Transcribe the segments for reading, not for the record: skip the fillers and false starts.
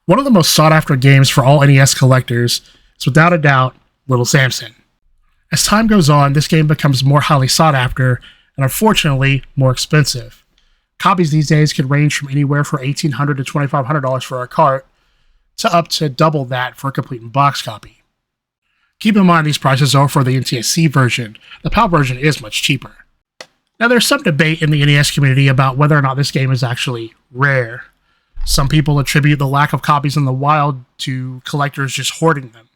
One of the most sought after games for all NES collectors is without a doubt Little Samson. As time goes on, this game becomes more highly sought after and unfortunately more expensive. Copies these days could range from anywhere from $1,800 to $2,500 for a cart to up to double that for a complete in-box copy. Keep in mind these prices are for the NTSC version. The PAL version is much cheaper. Now there's some debate in the NES community about whether or not this game is actually rare. Some people attribute the lack of copies in the wild to collectors just hoarding them.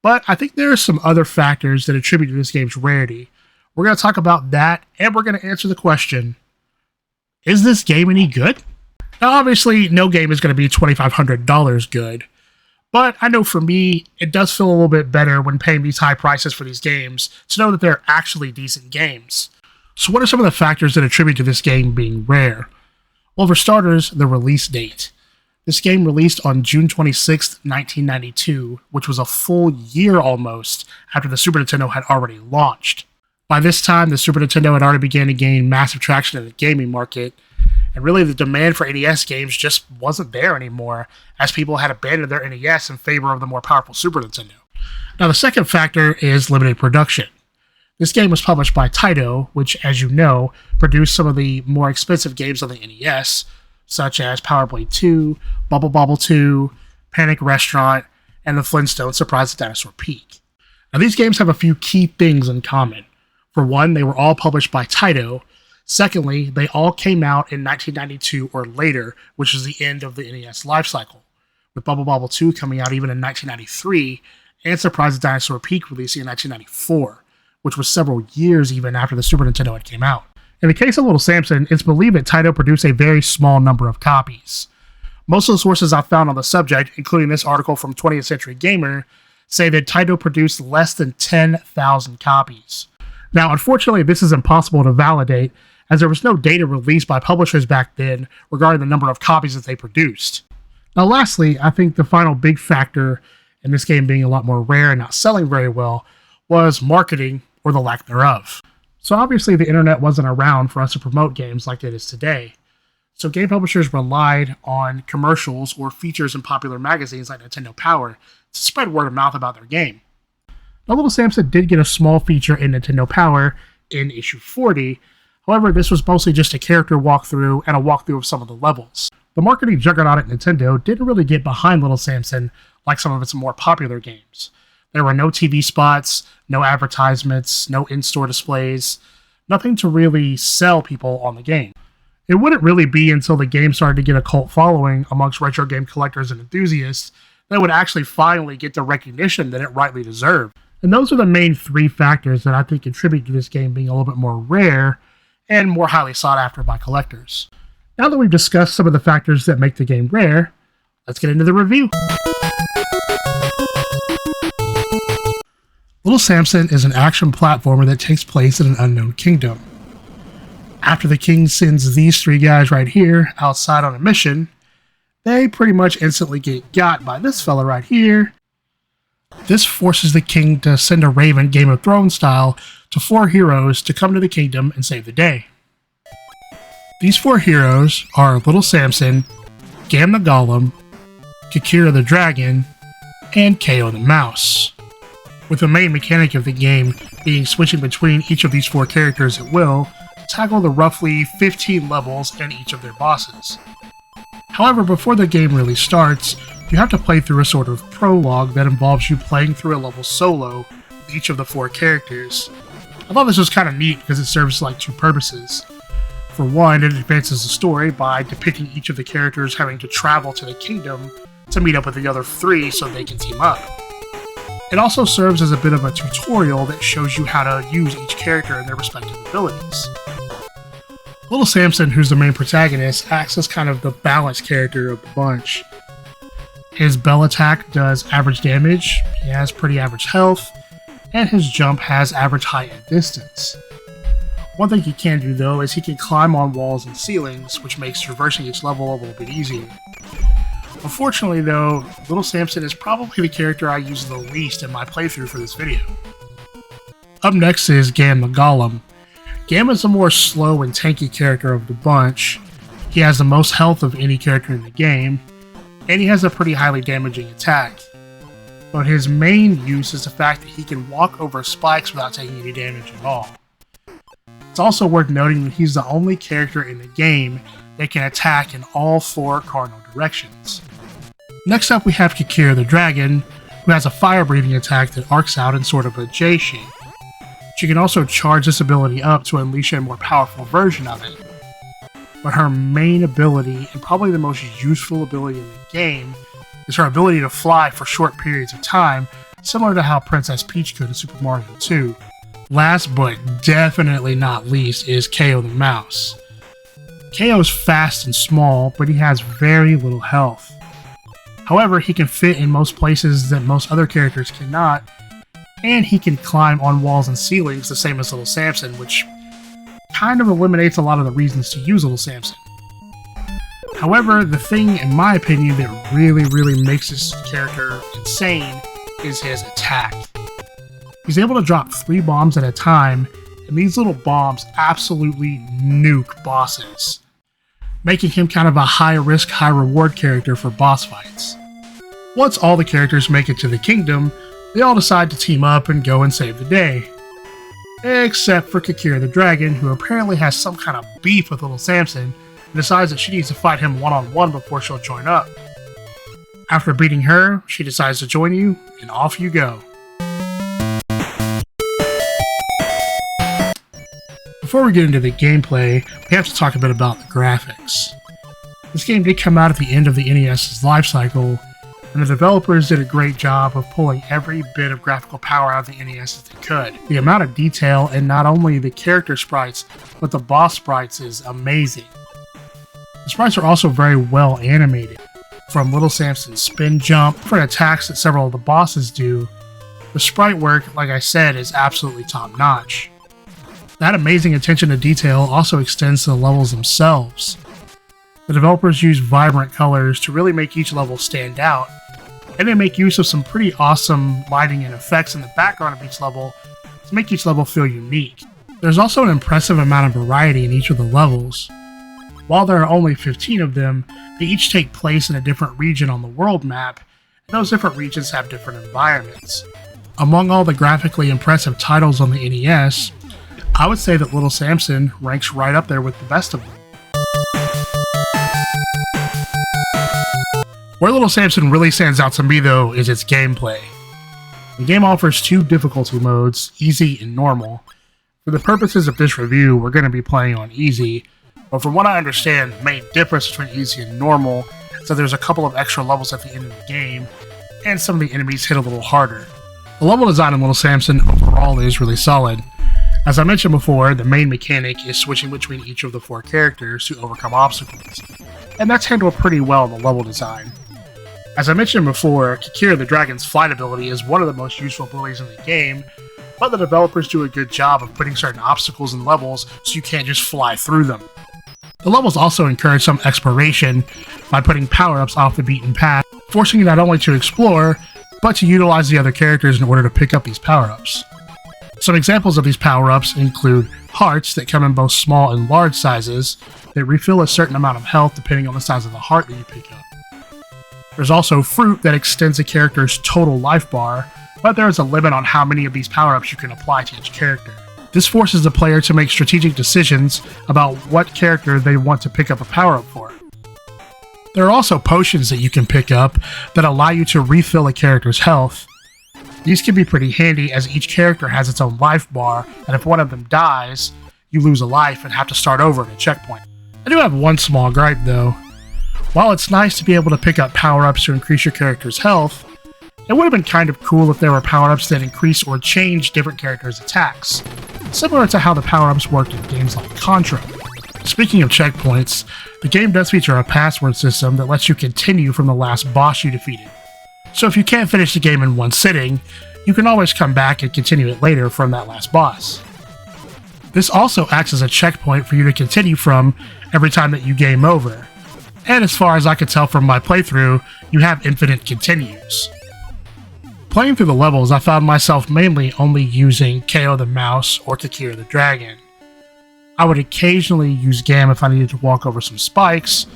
But I think there are some other factors that attribute to this game's rarity. We're going to talk about that, and we're going to answer the question, is this game any good? Now obviously, no game is going to be $2,500 good, but I know for me, it does feel a little bit better when paying these high prices for these games to know that they're actually decent games. So what are some of the factors that attribute to this game being rare? Well, for starters, the release date. This game released on June 26, 1992, which was a full year almost after the Super Nintendo had already launched. By this time, the Super Nintendo had already begun to gain massive traction in the gaming market, and really the demand for NES games just wasn't there anymore, as people had abandoned their NES in favor of the more powerful Super Nintendo. Now, the second factor is limited production. This game was published by Taito, which, as you know, produced some of the more expensive games on the NES, such as Power Blade 2, Bubble Bobble 2, Panic Restaurant, and the Flintstones Surprise at Dinosaur Peak. Now, these games have a few key things in common. For one, they were all published by Taito. Secondly, they all came out in 1992 or later, which is the end of the NES lifecycle, with Bubble Bobble 2 coming out even in 1993, and Surprise at Dinosaur Peak releasing in 1994. Which was several years even after the Super Nintendo had came out. In the case of Little Samson, it's believed that Taito produced a very small number of copies. Most of the sources I've found on the subject, including this article from 20th Century Gamer, say that Taito produced less than 10,000 copies. Now, unfortunately, this is impossible to validate, as there was no data released by publishers back then regarding the number of copies that they produced. Now, lastly, I think the final big factor in this game being a lot more rare and not selling very well was marketing, or the lack thereof. So obviously the internet wasn't around for us to promote games like it is today. So game publishers relied on commercials or features in popular magazines like Nintendo Power to spread word of mouth about their game. Now Little Samson did get a small feature in Nintendo Power in issue 40, however this was mostly just a character walkthrough and a walkthrough of some of the levels. The marketing juggernaut at Nintendo didn't really get behind Little Samson like some of its more popular games. There were no TV spots, no advertisements, no in-store displays, nothing to really sell people on the game. It wouldn't really be until the game started to get a cult following amongst retro game collectors and enthusiasts that it would actually finally get the recognition that it rightly deserved. And those are the main three factors that I think contribute to this game being a little bit more rare and more highly sought after by collectors. Now that we've discussed some of the factors that make the game rare, let's get into the review. Little Samson is an action platformer that takes place in an unknown kingdom. After the king sends these three guys right here outside on a mission, they pretty much instantly get got by this fella right here. This forces the king to send a raven, Game of Thrones style, to 4 heroes to come to the kingdom and save the day. These 4 heroes are Little Samson, Gam the Golem, Kikira the Dragon, and Ko the Mouse, with the main mechanic of the game being switching between each of these 4 characters at will to tackle the roughly 15 levels and each of their bosses. However, before the game really starts, you have to play through a sort of prologue that involves you playing through a level solo with each of the 4 characters. I thought this was kind of neat because it serves like 2 purposes. For one, it advances the story by depicting each of the characters having to travel to the kingdom to meet up with the other 3 so they can team up. It also serves as a bit of a tutorial that shows you how to use each character and their respective abilities. Little Samson, who's the main protagonist, acts as kind of the balanced character of the bunch. His bell attack does average damage, he has pretty average health, and his jump has average height and distance. One thing he can do though is he can climb on walls and ceilings, which makes traversing each level a little bit easier. Unfortunately though, Little Samson is probably the character I use the least in my playthrough for this video. Up next is Gam the Golem. Gam is the more slow and tanky character of the bunch. He has the most health of any character in the game, and he has a pretty highly damaging attack. But his main use is the fact that he can walk over spikes without taking any damage at all. It's also worth noting that he's the only character in the game that can attack in all 4 cardinal directions. Next up we have Kikir the Dragon, who has a fire-breathing attack that arcs out in sort of a J shape. She can also charge this ability up to unleash a more powerful version of it. But her main ability, and probably the most useful ability in the game, is her ability to fly for short periods of time, similar to how Princess Peach could in Super Mario 2. Last but definitely not least is KO the Mouse. KO's fast and small, but he has very little health. However, he can fit in most places that most other characters cannot, and he can climb on walls and ceilings the same as Little Samson, which kind of eliminates a lot of the reasons to use Little Samson. However, the thing, in my opinion, that really makes this character insane is his attack. He's able to drop 3 bombs at a time, and these little bombs absolutely nuke bosses, making him kind of a high-risk, high-reward character for boss fights. Once all the characters make it to the kingdom, they all decide to team up and go and save the day. Except for Kikir the Dragon, who apparently has some kind of beef with Little Samson, and decides that she needs to fight him one-on-one before she'll join up. After beating her, she decides to join you, and off you go. Before we get into the gameplay, we have to talk a bit about the graphics. This game did come out at the end of the NES's life cycle, and the developers did a great job of pulling every bit of graphical power out of the NES that they could. The amount of detail in not only the character sprites, but the boss sprites is amazing. The sprites are also very well animated. From Little Samson's spin jump, for attacks that several of the bosses do, the sprite work, like I said, is absolutely top notch. That amazing attention to detail also extends to the levels themselves. The developers use vibrant colors to really make each level stand out, and they make use of some pretty awesome lighting and effects in the background of each level to make each level feel unique. There's also an impressive amount of variety in each of the levels. While there are only 15 of them, they each take place in a different region on the world map, and those different regions have different environments. Among all the graphically impressive titles on the NES, I would say that Little Samson ranks right up there with the best of them. Where Little Samson really stands out to me though is its gameplay. The game offers 2 difficulty modes, easy and normal. For the purposes of this review, we're going to be playing on easy, but from what I understand, the main difference between easy and normal is that there's a couple of extra levels at the end of the game, and some of the enemies hit a little harder. The level design in Little Samson overall is really solid. As I mentioned before, the main mechanic is switching between each of the 4 characters to overcome obstacles, and that's handled pretty well in the level design. As I mentioned before, Kikir the Dragon's flight ability is one of the most useful abilities in the game, but the developers do a good job of putting certain obstacles in levels so you can't just fly through them. The levels also encourage some exploration by putting power-ups off the beaten path, forcing you not only to explore, but to utilize the other characters in order to pick up these power-ups. Some examples of these power-ups include hearts that come in both small and large sizes that refill a certain amount of health depending on the size of the heart that you pick up. There's also fruit that extends a character's total life bar, but there is a limit on how many of these power-ups you can apply to each character. This forces the player to make strategic decisions about what character they want to pick up a power-up for. There are also potions that you can pick up that allow you to refill a character's health. These can be pretty handy as each character has its own life bar, and if one of them dies, you lose a life and have to start over at a checkpoint. I do have one small gripe though. While it's nice to be able to pick up power-ups to increase your character's health, it would have been kind of cool if there were power-ups that increase or change different characters' attacks, similar to how the power-ups worked in games like Contra. Speaking of checkpoints, the game does feature a password system that lets you continue from the last boss you defeated. So if you can't finish the game in one sitting, you can always come back and continue it later from that last boss. This also acts as a checkpoint for you to continue from every time that you game over. And as far as I could tell from my playthrough, you have infinite continues. Playing through the levels, I found myself mainly only using KO the Mouse or Kikir the Dragon. I would occasionally use Gam if I needed to walk over some spikes,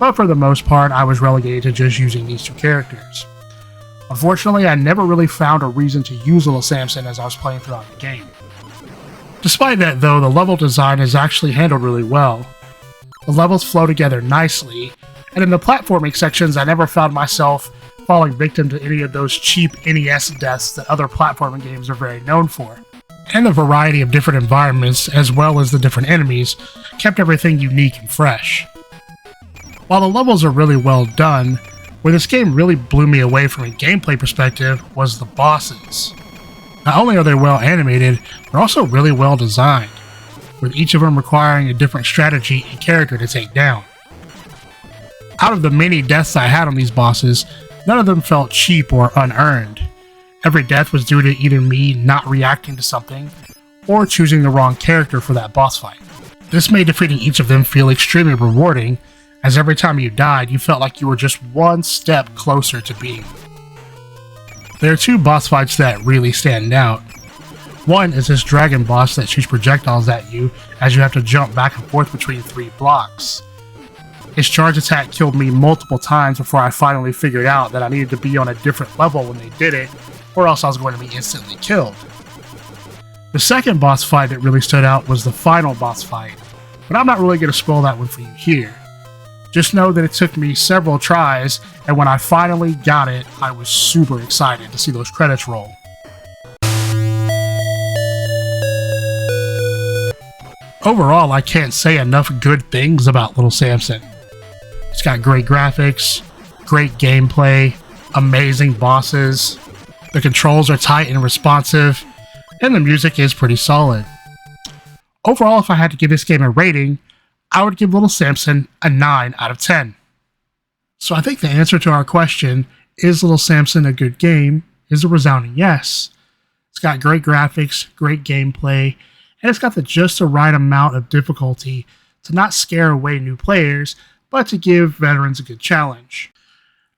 but for the most part I was relegated to just using these two characters. Unfortunately, I never really found a reason to use Little Samson as I was playing throughout the game. Despite that though, the level design is actually handled really well. The levels flow together nicely, and in the platforming sections I never found myself falling victim to any of those cheap NES deaths that other platforming games are very known for. And the variety of different environments, as well as the different enemies, kept everything unique and fresh. While the levels are really well done, where this game really blew me away from a gameplay perspective was the bosses. Not only are they well animated, they're also really well designed, with each of them requiring a different strategy and character to take down. Out of the many deaths I had on these bosses, none of them felt cheap or unearned. Every death was due to either me not reacting to something, or choosing the wrong character for that boss fight. This made defeating each of them feel extremely rewarding, as every time you died, you felt like you were just one step closer to beating them. There are two boss fights that really stand out. One is this dragon boss that shoots projectiles at you as you have to jump back and forth between 3 blocks. His charge attack killed me multiple times before I finally figured out that I needed to be on a different level when they did it, or else I was going to be instantly killed. The second boss fight that really stood out was the final boss fight, but I'm not really going to spoil that one for you here. Just know that it took me several tries, and when I finally got it, I was super excited to see those credits roll. Overall, I can't say enough good things about Little Samson. It's got great graphics, great gameplay, amazing bosses, the controls are tight and responsive, and the music is pretty solid. Overall, if I had to give this game a rating, I would give Little Samson a 9 out of 10. So I think the answer to our question, is Little Samson a good game, is a resounding yes. It's got great graphics, great gameplay, and it's got just the right amount of difficulty to not scare away new players, but to give veterans a good challenge.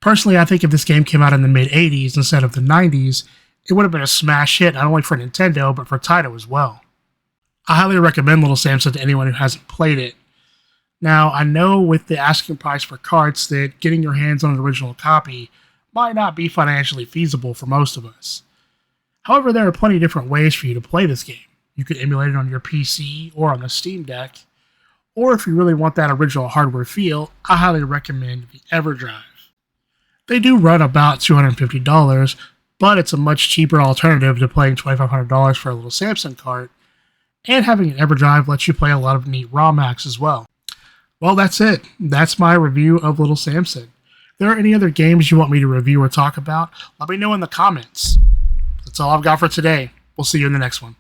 Personally, I think if this game came out in the mid-80s instead of the 90s, it would have been a smash hit not only for Nintendo, but for Taito as well. I highly recommend Little Samson to anyone who hasn't played it. Now, I know with the asking price for carts that getting your hands on an original copy might not be financially feasible for most of us. However, there are plenty of different ways for you to play this game. You could emulate it on your PC or on the Steam Deck, or if you really want that original hardware feel, I highly recommend the EverDrive. They do run about $250, but it's a much cheaper alternative to paying $2,500 for a Little Samson cart, and having an EverDrive lets you play a lot of neat ROM hacks as well. Well, that's it. That's my review of Little Samson. If there are any other games you want me to review or talk about, let me know in the comments. That's all I've got for today. We'll see you in the next one.